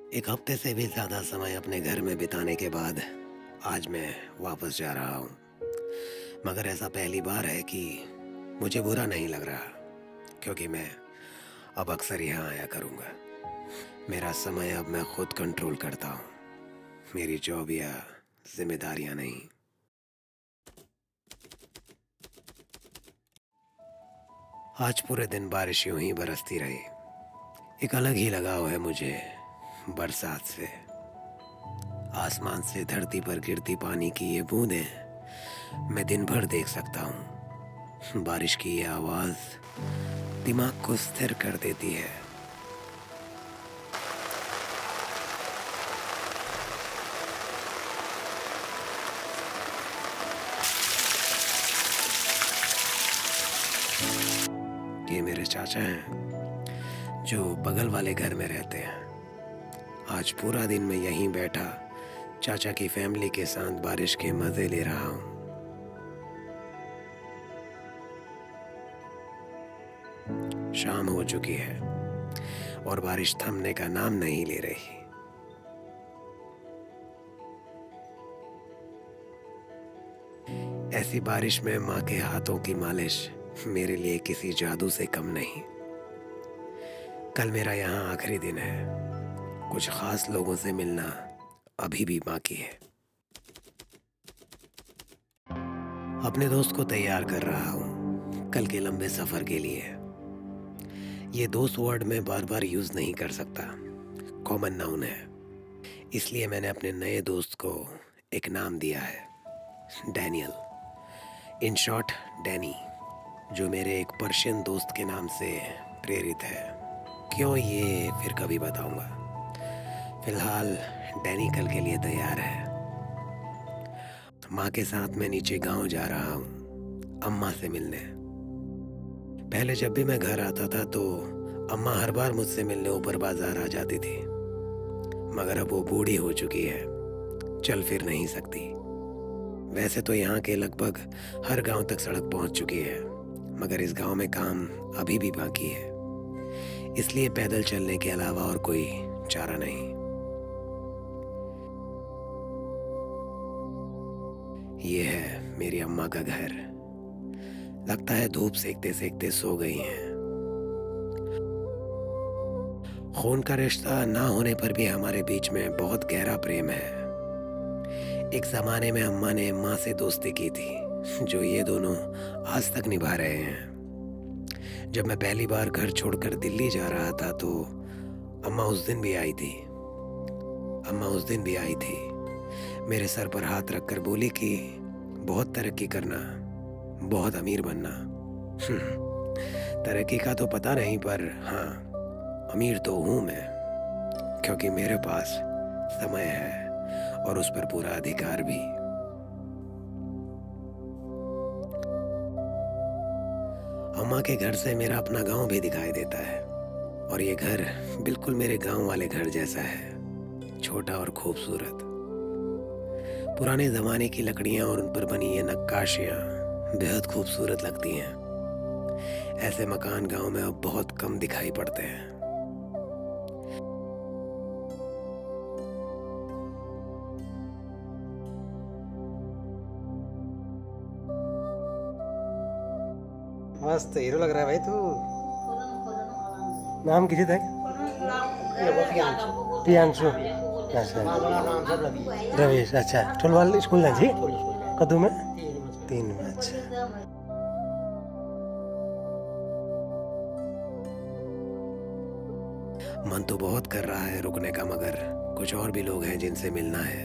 एक हफ्ते से भी ज़्यादा समय अपने घर में बिताने के बाद आज मैं वापस जा रहा हूँ। मगर ऐसा पहली बार है कि मुझे बुरा नहीं लग रहा, क्योंकि मैं अब अक्सर यहाँ आया करूँगा। मेरा समय अब मैं खुद कंट्रोल करता हूँ, मेरी जॉब या जिम्मेदारियाँ नहीं। आज पूरे दिन बारिश यूं ही बरसती रही। एक अलग ही लगाव है मुझे बरसात से। आसमान से धरती पर गिरती पानी की ये बूंदें मैं दिन भर देख सकता हूँ। बारिश की ये आवाज़ दिमाग को स्थिर कर देती है। ये मेरे चाचा हैं जो बगल वाले घर में रहते हैं। आज पूरा दिन मैं यहीं बैठा चाचा की फैमिली के साथ बारिश के मजे ले रहा हूँ। शाम हो चुकी है और बारिश थमने का नाम नहीं ले रही। ऐसी बारिश में माँ के हाथों की मालिश मेरे लिए किसी जादू से कम नहीं। कल मेरा यहाँ आखिरी दिन है। कुछ खास लोगों से मिलना अभी भी बाकी है। अपने दोस्त को तैयार कर रहा हूँ कल के लंबे सफर के लिए। ये दोस्त वर्ड में बार बार यूज नहीं कर सकता, कॉमन नाउन है। इसलिए मैंने अपने नए दोस्त को एक नाम दिया है, डैनियल। इन शॉर्ट डैनी, जो मेरे एक पर्शियन दोस्त के नाम से प्रेरित है। क्यों, ये फिर कभी बताऊंगा। फिलहाल डैनी कल के लिए तैयार है। माँ के साथ मैं नीचे गांव जा रहा हूँ अम्मा से मिलने। पहले जब भी मैं घर आता था तो अम्मा हर बार मुझसे मिलने ऊपर बाजार आ जाती थी। मगर अब वो बूढ़ी हो चुकी है, चल फिर नहीं सकती। वैसे तो यहाँ के लगभग हर गांव तक सड़क पहुँच चुकी है, मगर इस गांव में काम अभी भी बाकी है। इसलिए पैदल चलने के अलावा और कोई चारा नहीं। ये है मेरी अम्मा का घर। लगता है धूप सेकते सेकते सो गई हैं। खून का रिश्ता ना होने पर भी हमारे बीच में बहुत गहरा प्रेम है। एक जमाने में अम्मा ने माँ से दोस्ती की थी, जो ये दोनों आज तक निभा रहे हैं। जब मैं पहली बार घर छोड़कर दिल्ली जा रहा था तो अम्मा उस दिन भी आई थी। मेरे सर पर हाथ रखकर बोली कि बहुत तरक्की करना, बहुत अमीर बनना। तरक्की का तो पता नहीं, पर हाँ, अमीर तो हूं मैं, क्योंकि मेरे पास समय है और उस पर पूरा अधिकार भी। अम्मा के घर से मेरा अपना गांव भी दिखाई देता है, और ये घर बिल्कुल मेरे गांव वाले घर जैसा है, छोटा और खूबसूरत। पुराने जमाने की लकड़ियां और उन पर बनी ये नक्काशियां बेहद खूबसूरत लगती हैं। ऐसे मकान गांव में अब बहुत कम दिखाई पड़ते हैं। मस्त हीरो लग रहा है भाई तू। नाम किसी था? प्रियांशु। अच्छा, रवीश। अच्छा, टोलवाल स्कूल है जी कदू में 3 में। अच्छा, मन तो बहुत कर रहा है रुकने का, मगर कुछ और भी लोग हैं जिनसे मिलना है,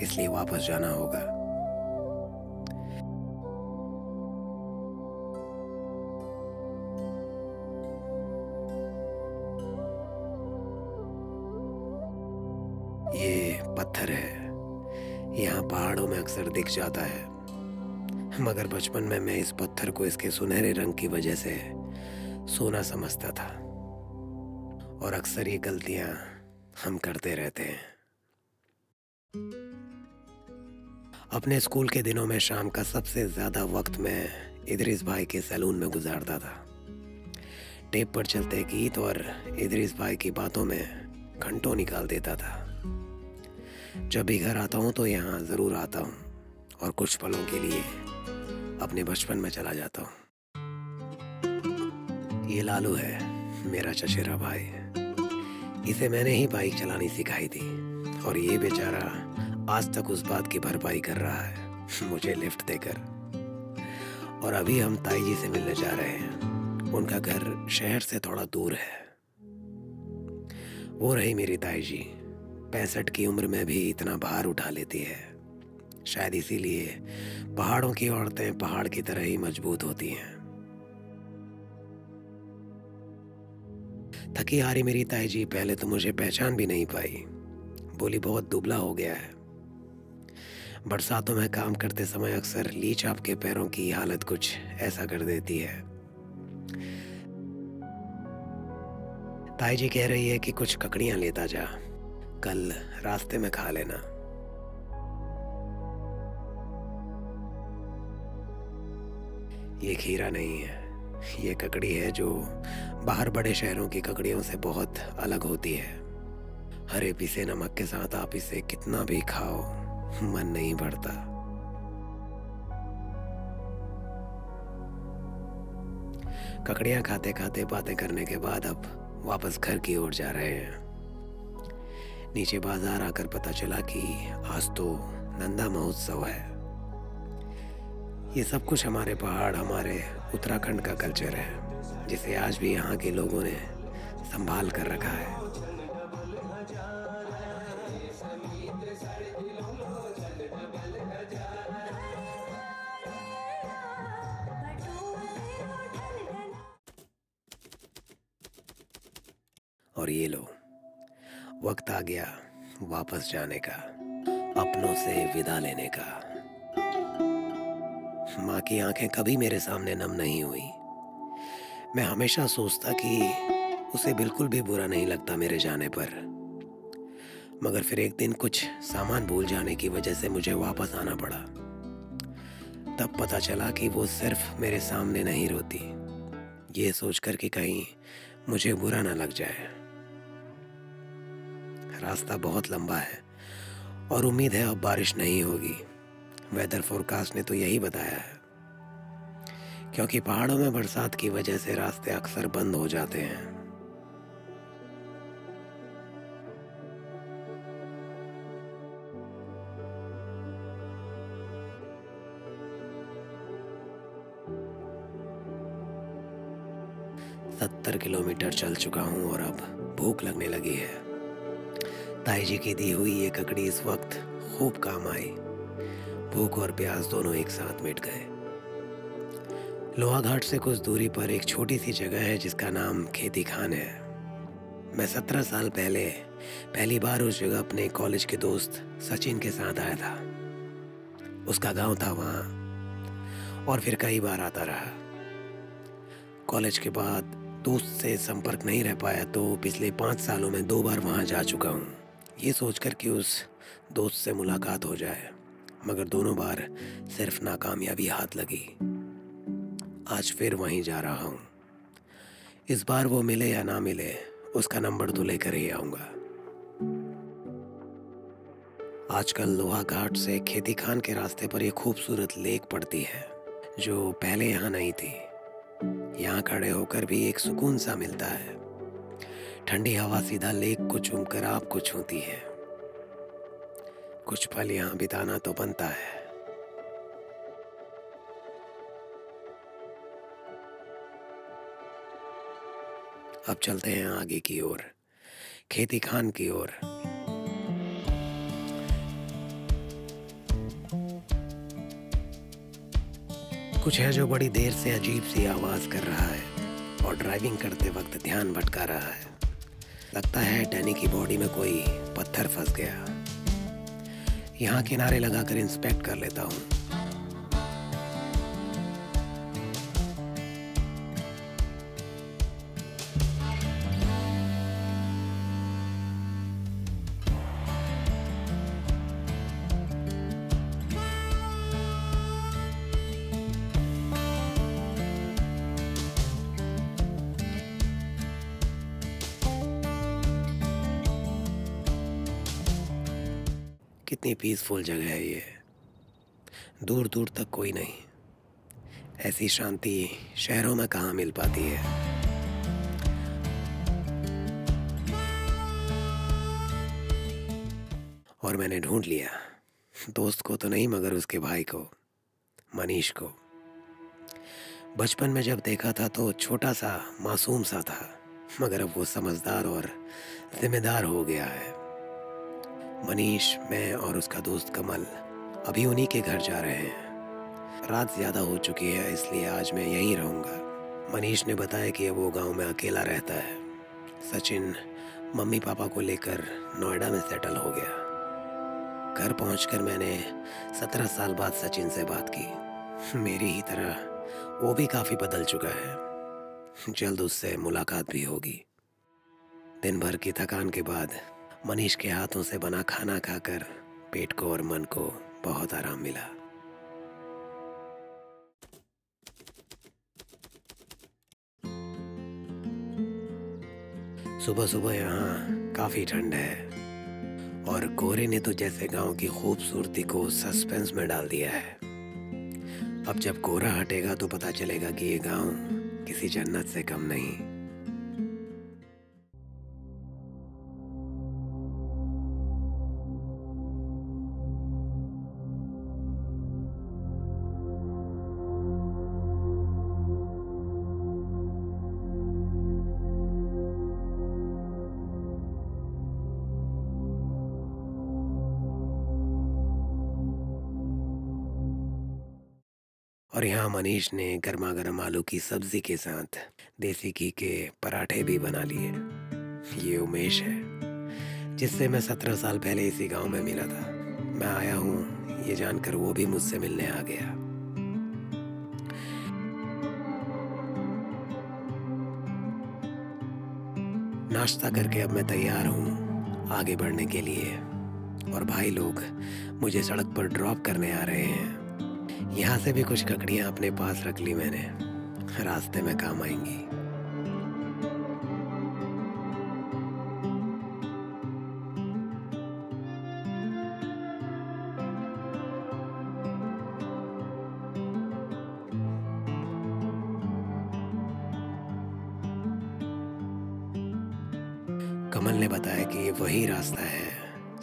इसलिए वापस जाना होगा। ये पत्थर है, यहाँ पहाड़ों में अक्सर दिख जाता है, मगर बचपन में मैं इस पत्थर को इसके सुनहरे रंग की वजह से सोना समझता था, और अक्सर ये गलतियां हम करते रहते हैं। अपने स्कूल के दिनों में शाम का सबसे ज्यादा वक्त मैं इदरीस भाई के सैलून में गुजारता था। टेप पर चलते गीत और इदरीस भाई की बातों में घंटों निकाल देता था। जब भी घर आता हूँ तो यहाँ ज़रूर आता हूँ और कुछ पलों के लिए अपने बचपन में चला जाता हूँ। ये लालू है, मेरा चचेरा भाई। इसे मैंने ही बाइक चलानी सिखाई थी और ये बेचारा आज तक उस बात की भरपाई कर रहा है मुझे लिफ्ट देकर। और अभी हम ताई जी से मिलने जा रहे हैं। उनका घर शहर से थोड़ा दूर है। वो रही मेरी ताई जी, 65 की उम्र में भी इतना भार उठा लेती है। शायद इसीलिए पहाड़ों की औरतें पहाड़ की तरह ही मजबूत होती हैं। थकी हारी मेरी ताई जी पहले तो मुझे पहचान भी नहीं पाई। बोली बहुत दुबला हो गया है। बरसातों में काम करते समय अक्सर लीच आपके पैरों की हालत कुछ ऐसा कर देती है। ताई जी कह रही है कि कुछ ककड़ियां लेता जा, कल रास्ते में खा लेना। ये खीरा नहीं है, ये ककड़ी है जो बाहर बड़े शहरों की ककड़ियों से बहुत अलग होती है। हरे पीसे नमक के साथ आप इसे कितना भी खाओ मन नहीं भरता। ककड़ियां खाते खाते बातें करने के बाद अब वापस घर की ओर जा रहे हैं। नीचे बाजार आकर पता चला कि आज तो नंदा महोत्सव है। ये सब कुछ हमारे पहाड़, हमारे उत्तराखंड का कल्चर है, जिसे आज भी यहाँ के लोगों ने संभाल कर रखा है। और ये लो, वक्त आ गया वापस जाने का, अपनों से विदा लेने का। माँ की आंखें कभी मेरे सामने नम नहीं हुई। मैं हमेशा सोचता कि उसे बिल्कुल भी बुरा नहीं लगता मेरे जाने पर। मगर फिर एक दिन कुछ सामान भूल जाने की वजह से मुझे वापस आना पड़ा। तब पता चला कि वो सिर्फ मेरे सामने नहीं रोती, ये सोचकर कि कहीं मुझे बुरा ना लग जाए। रास्ता बहुत लंबा है और उम्मीद है अब बारिश नहीं होगी। वेदर फोरकास्ट ने तो यही बताया है, क्योंकि पहाड़ों में बरसात की वजह से रास्ते अक्सर बंद हो जाते हैं। सत्तर किलोमीटर चल चुका हूं और अब भूख लगने लगी है। ताई जी की दी हुई ये ककड़ी इस वक्त खूब काम आई। भूख और प्यास दोनों एक साथ मिट गए। लोहा घाट से कुछ दूरी पर एक छोटी सी जगह है जिसका नाम खेती खान है। मैं 17 साल पहले पहली बार उस जगह अपने कॉलेज के दोस्त सचिन के साथ आया था। उसका गांव था वहाँ और फिर कई बार आता रहा। कॉलेज के बाद दोस्त से संपर्क नहीं रह पाया तो पिछले 5 सालों में 2 बार वहाँ जा चुका हूँ, ये सोचकर कि उस दोस्त से मुलाकात हो जाए, मगर दोनों बार सिर्फ नाकामयाबी हाथ लगी। आज फिर वहीं जा रहा हूँ। इस बार वो मिले या ना मिले, उसका नंबर तो लेकर ही आऊँगा। आजकल लोहा घाट से खेती खान के रास्ते पर एक खूबसूरत लेक पड़ती है जो पहले यहाँ नहीं थी। यहाँ खड़े होकर भी एक सुकून सा मिलता है। ठंडी हवा सीधा लेक को चूमकर आपको छूती है। कुछ पल यहाँ बिताना तो बनता है। अब चलते हैं आगे की ओर, खेती खान की ओर। कुछ है जो बड़ी देर से अजीब सी आवाज कर रहा है और ड्राइविंग करते वक्त ध्यान भटका रहा है। लगता है डैनी की बॉडी में कोई पत्थर फंस गया। यहाँ किनारे लगाकर इंस्पेक्ट कर लेता हूँ। कितनी पीसफुल जगह है ये, दूर दूर तक कोई नहीं। ऐसी शांति शहरों में कहाँ मिल पाती है। और मैंने ढूंढ लिया, दोस्त को तो नहीं मगर उसके भाई को, मनीष को। बचपन में जब देखा था तो छोटा सा मासूम सा था, मगर अब वो समझदार और जिम्मेदार हो गया है। मनीष, मैं और उसका दोस्त कमल अभी उन्हीं के घर जा रहे हैं। रात ज़्यादा हो चुकी है इसलिए आज मैं यहीं रहूँगा। मनीष ने बताया कि अब वो गांव में अकेला रहता है। सचिन मम्मी पापा को लेकर नोएडा में सेटल हो गया। घर पहुंचकर मैंने 17 साल बाद सचिन से बात की। मेरी ही तरह वो भी काफ़ी बदल चुका है। जल्द उससे मुलाकात भी होगी। दिन भर की थकान के बाद मनीष के हाथों से बना खाना खाकर पेट को और मन को बहुत आराम मिला। सुबह सुबह यहाँ काफ़ी ठंड है और कोहरे ने तो जैसे गांव की खूबसूरती को सस्पेंस में डाल दिया है। अब जब कोहरा हटेगा तो पता चलेगा कि ये गांव किसी जन्नत से कम नहीं। और यहाँ मनीष ने गर्मा गर्म आलू की सब्जी के साथ देसी घी के पराठे भी बना लिए। ये उमेश है, जिससे मैं 17 साल पहले इसी गांव में मिला था। मैं आया हूँ ये जानकर वो भी मुझसे मिलने आ गया। नाश्ता करके अब मैं तैयार हूँ आगे बढ़ने के लिए, और भाई लोग मुझे सड़क पर ड्रॉप करने आ रहे हैं। यहाँ से भी कुछ ककड़ियाँ अपने पास रख ली मैंने, रास्ते में काम आएंगी। कमल ने बताया कि ये वही रास्ता है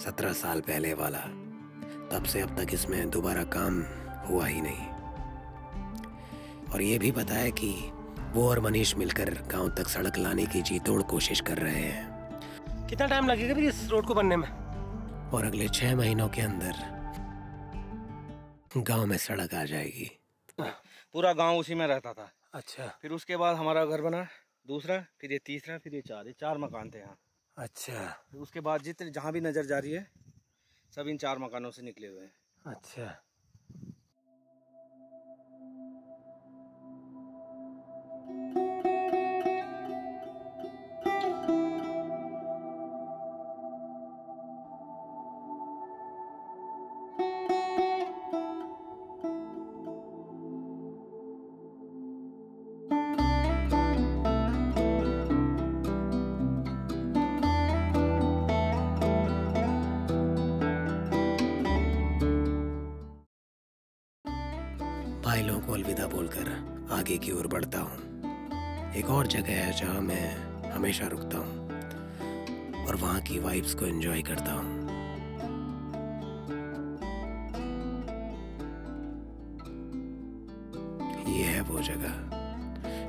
17 साल पहले वाला। तब से अब तक इसमें दोबारा काम हुआ ही नहीं। और ये भी बताया कि वो और मनीष मिलकर गांव तक सड़क लाने की जी तोड़ कोशिश कर रहे हैं। कितना टाइम लगेगा भी इस रोड को बनने में? और अगले 6 महीनों के अंदर गांव में सड़क आ जाएगी। पूरा गांव उसी में रहता था। अच्छा। फिर उसके बाद हमारा घर बना दूसरा, फिर ये तीसरा, फिर ये चार मकान थे यहाँ। अच्छा। फिर उसके बाद जितने जहाँ भी नजर जा रही है सब इन 4 मकानों से निकले हुए हैं। अच्छा। भाई लोगों को अलविदा बोलकर आगे की ओर बढ़ता हूँ। एक और जगह है जहाँ मैं हमेशा रुकता हूँ और वहाँ की वाइब्स को एंजॉय करता हूँ। ये है वो जगह,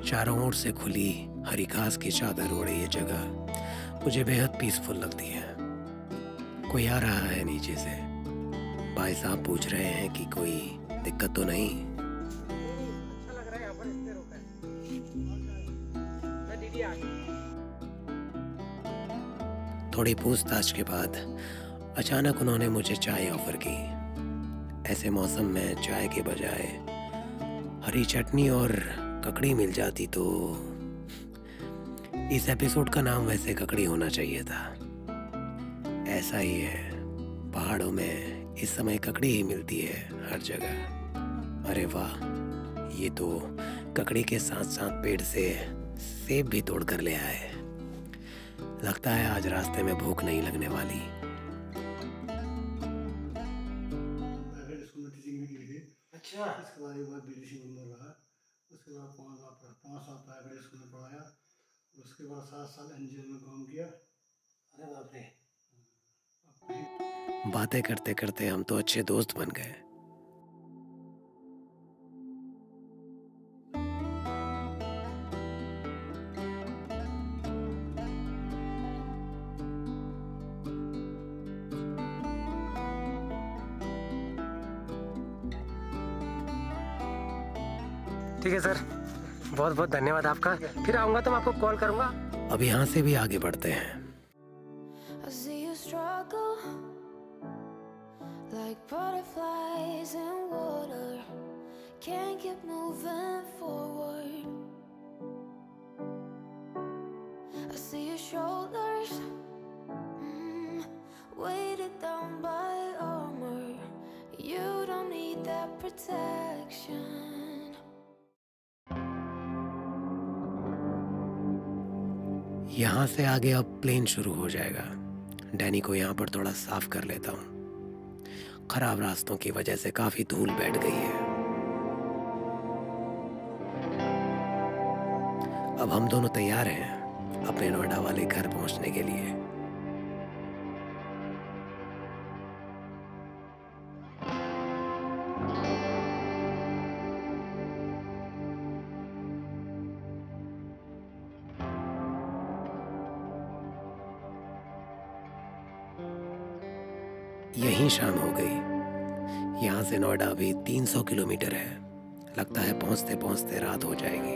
चारों ओर से खुली हरी घास की चादर ओढ़े ये जगह मुझे बेहद पीसफुल लगती है। कोई आ रहा है नीचे से। भाई साहब पूछ रहे हैं कि कोई दिक्कत तो नहीं। अच्छा लग रहा है यहाँ पर, इसलिए रोका है। दीदी आ गई। थोड़ी पूछताछ के बाद अचानक उन्होंने मुझे चाय ऑफर की। ऐसे मौसम में चाय के बजाय हरी चटनी और ककड़ी मिल जाती तो। इस एपिसोड का नाम वैसे ककड़ी होना चाहिए था। ऐसा ही है, पहाड़ों में इस समय ककड़ी ही मिलती है हर जगह। अरे वाह, ये तो ककड़ी के साथ साथ पेड़ से सेब भी तोड़ कर ले आए। लगता है आज रास्ते में भूख नहीं लगने वाली। अच्छा। इसके बाद एक बार बीडीसी नंबर रहा, उसके बाद 5 साल प्राइवेट स्कूल में पढ़ाया, उसके बाद 7 साल एनजीओ में काम किया। अरे बाप रे। बातें करते करते हम तो अच्छे दोस्त बन गए। ठीक है सर, बहुत बहुत धन्यवाद आपका। फिर आऊंगा तो मैं आपको कॉल करूंगा। अब यहाँ से भी आगे बढ़ते हैं। I see you struggle like butterflies in water, can't keep moving forward. I see your shoulders weighted down by armor. You don't need that protection. यहाँ से आगे अब प्लेन शुरू हो जाएगा। डैनी को यहाँ पर थोड़ा साफ कर लेता हूँ। खराब रास्तों की वजह से काफी धूल बैठ गई है। अब हम दोनों तैयार हैं अपने नोएडा वाले घर पहुंचने के लिए। यहीं शाम हो गई। यहाँ से नोएडा अभी 300 किलोमीटर है। लगता है पहुंचते पहुंचते रात हो जाएगी।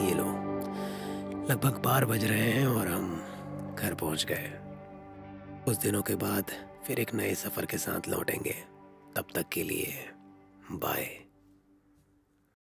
ये लो, लगभग 12 बज रहे हैं और हम घर पहुंच गए। कुछ दिनों के बाद फिर एक नए सफर के साथ लौटेंगे। तब तक के लिए बाय।